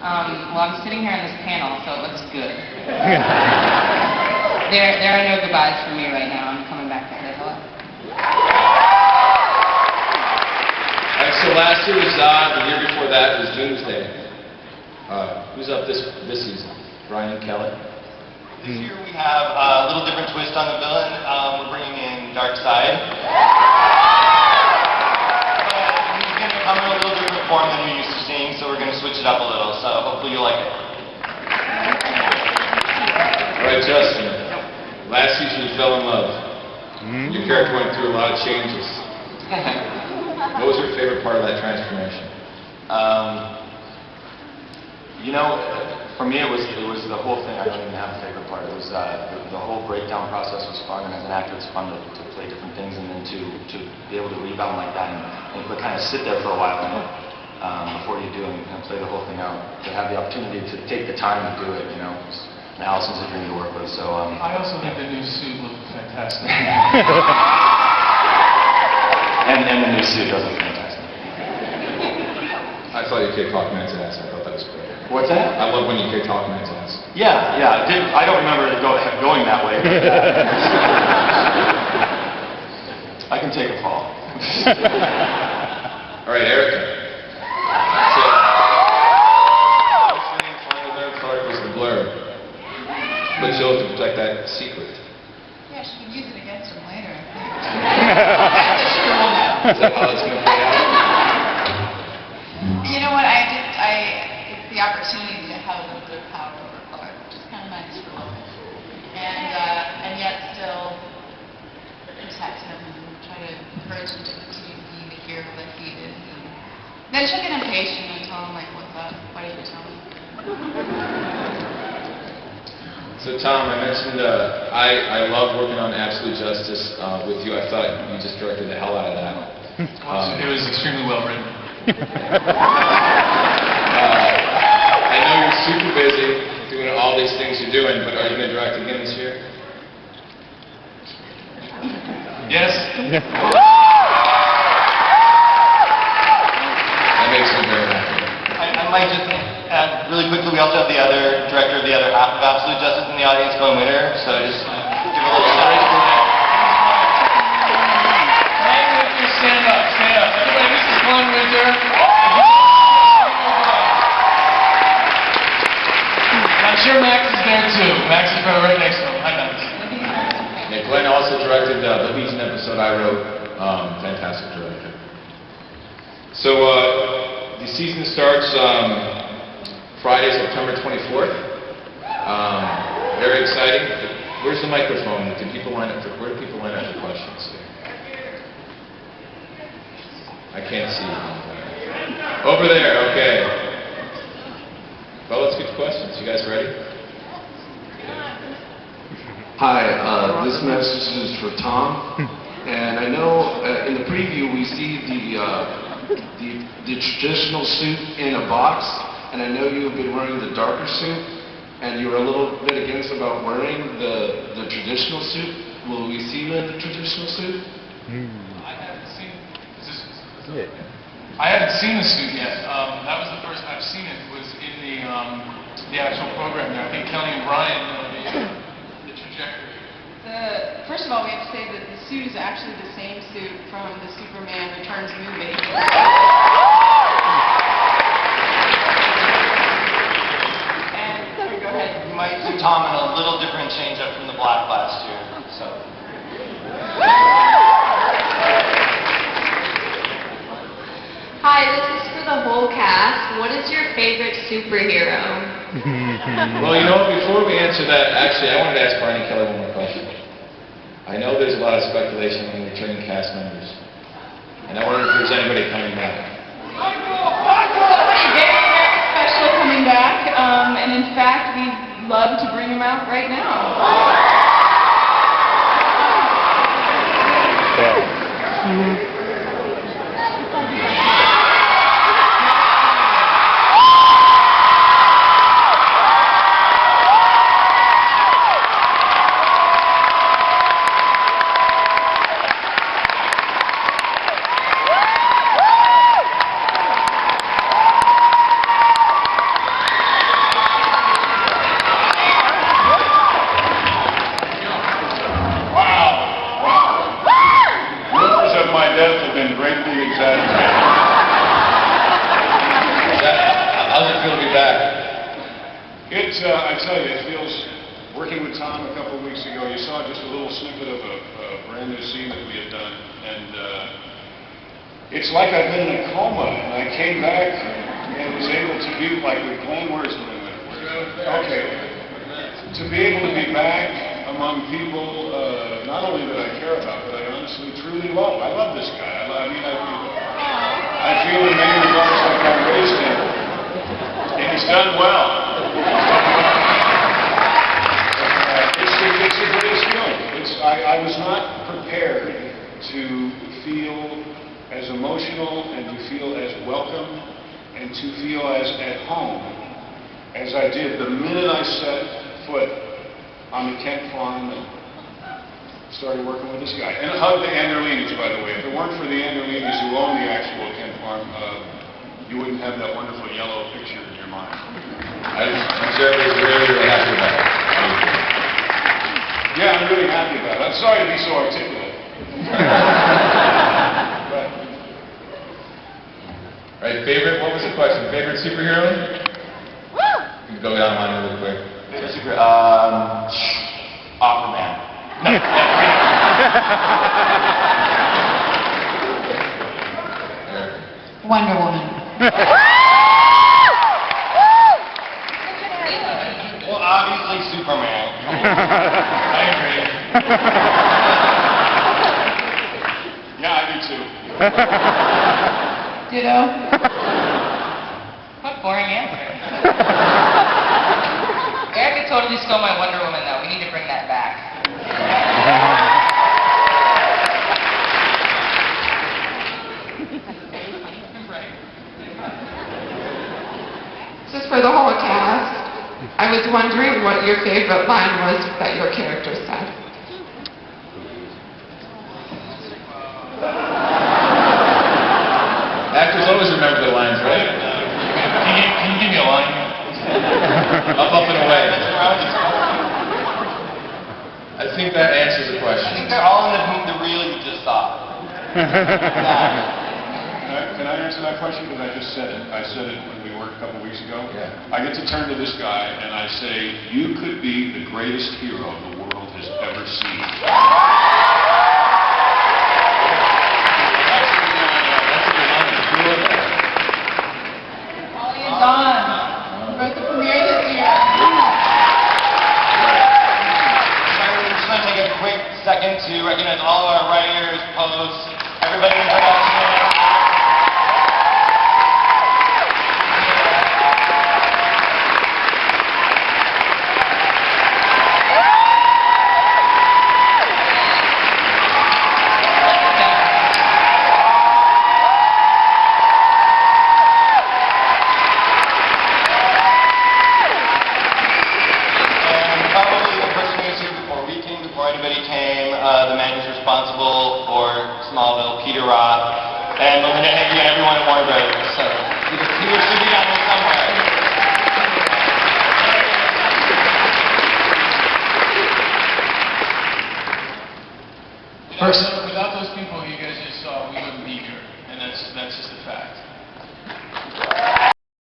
Well, I'm sitting here on this panel, so it looks good. There are no goodbyes for me right now. I'm coming back to say hello. Alright, so last year was Zod, the year before that was Doomsday. Who's up this season? Brian Kelly? This year we have a little different twist on the villain. We're bringing in Darkseid. But he's going to come in a little different form than you're used to seeing, so we're going to switch it up a little. So hopefully you like it. Alright, Justin. Last season you fell in love. Your character went through a lot of changes. What was your favorite part of that transformation? You know, for me it was the whole thing. I don't even have a favorite part. It was the whole breakdown process was fun, and as an actor it's fun to play different things, and then to be able to rebound like that and kind of sit there for a while before you do and play the whole thing out. To have the opportunity to take the time to do it, you know. And Allison's a dream to work with, so I also think the new suit looked fantastic. and the new suit does look fantastic. I thought you kicked Hawkman's ass. I thought that was great. What's that? I love when you kicked Hawkman's ass. Yeah. I don't remember it going that way. I can take a fall. All right, Erica. Final part was the blur, but she chose to protect that secret. Yeah, she can use it against him later, I think. Is that how it's going to play out? You know what, it's the opportunity to have a little bit of power over Clark, which is kind of nice for a little bit. And yet still protect him and try to encourage him to continue to be the hero that he is. And then she'll get impatient and tell him, like, what's up? Why didn't you tell me? So Tom, I mentioned I love working on Absolute Justice with you. I thought you just directed the hell out of that. It was extremely well written. I know you're super busy doing all these things you're doing, but are you going to direct again this year? Yes. That makes me very happy. I might just add really quickly, we also have the other director of the other half of Absolute Justice in the audience going with her, so just give a little shout out to that. Stand up, stand up. Everybody, this is Glenn Winter. I'm sure Max is there too. Max is right next to him. Hi, Max. Yeah, Glenn also directed the Legion episode I wrote. Fantastic director. So the season starts Friday, September 24th. Very exciting. Where's the microphone? Where do people line up for questions? I can't see you. Over there, okay. Well, let's get to questions. You guys ready? Hi, this message is for Tom. And I know in the preview we see the traditional suit in a box, and I know you've been wearing the darker suit, and you were a little bit against about wearing the traditional suit. Will we see you in the traditional suit? I haven't seen the suit yet. That was the first I've seen it. Was in the actual program there. I think Kelly and Brian know the trajectory. First of all, we have to say that the suit is actually the same suit from the Superman Returns movie. And go ahead. You might see Tom in a little different change-up from the black last year, so. Hi, this is for the whole cast. What is your favorite superhero? Well, you know what? Before we answer that, actually, I wanted to ask Brian and Kelly one more question. I know there's a lot of speculation on returning cast members, and I wonder if there's anybody coming back. Somebody very special coming back, and in fact, we'd love to bring him out right now. I tell you, it feels, working with Tom a couple of weeks ago, you saw just a little snippet of a brand new scene that we had done, and it's like I've been in a coma, and I came back and was able to be, like with Glenn, where's Glenn? Okay. To be able to be back among people, not only that I care about, but I honestly, truly love. I love this guy. I feel in many regards like I raised him, and he's done well. It's the greatest feeling. I was not prepared to feel as emotional and to feel as welcome and to feel as at home as I did the minute I set foot on the Kent farm and started working with this guy. And hug the Anderlinis, by the way. If it weren't for the Anderlinis who own the actual Kent farm, you wouldn't have that wonderful yellow picture in your mind. I'm really, really happy about it. Yeah, I'm really happy about it. I'm sorry to be so articulate. But, All right, favorite, what was the question? Favorite superhero? You can go down mine really quick. Favorite super, Aquaman. No. Wonder Woman. Well, obviously Superman. I agree. yeah, I do too. Ditto. What boring answer. Erica totally stole my Wonder Woman, though. We need to bring that back. This is for the whole cast. I was wondering what your favorite line was that your character said. Actors always remember their lines, right? Can you give me a line? Up and away. I think that answers the I question. think they're all in the reel you just saw. Can I answer that question? Because I just said it. I said it when we worked a couple weeks ago. Yeah. I get to turn to this guy and I say, you could be the greatest hero the world has ever seen. Holly and Dawn. We're at the premiere this year. I'm just going to take a quick second to recognize all our writers, posts, everybody in production. The man who's responsible for Smallville, Peter Roth, and Melinda Higby, and everyone at Warner Brothers. So, he was super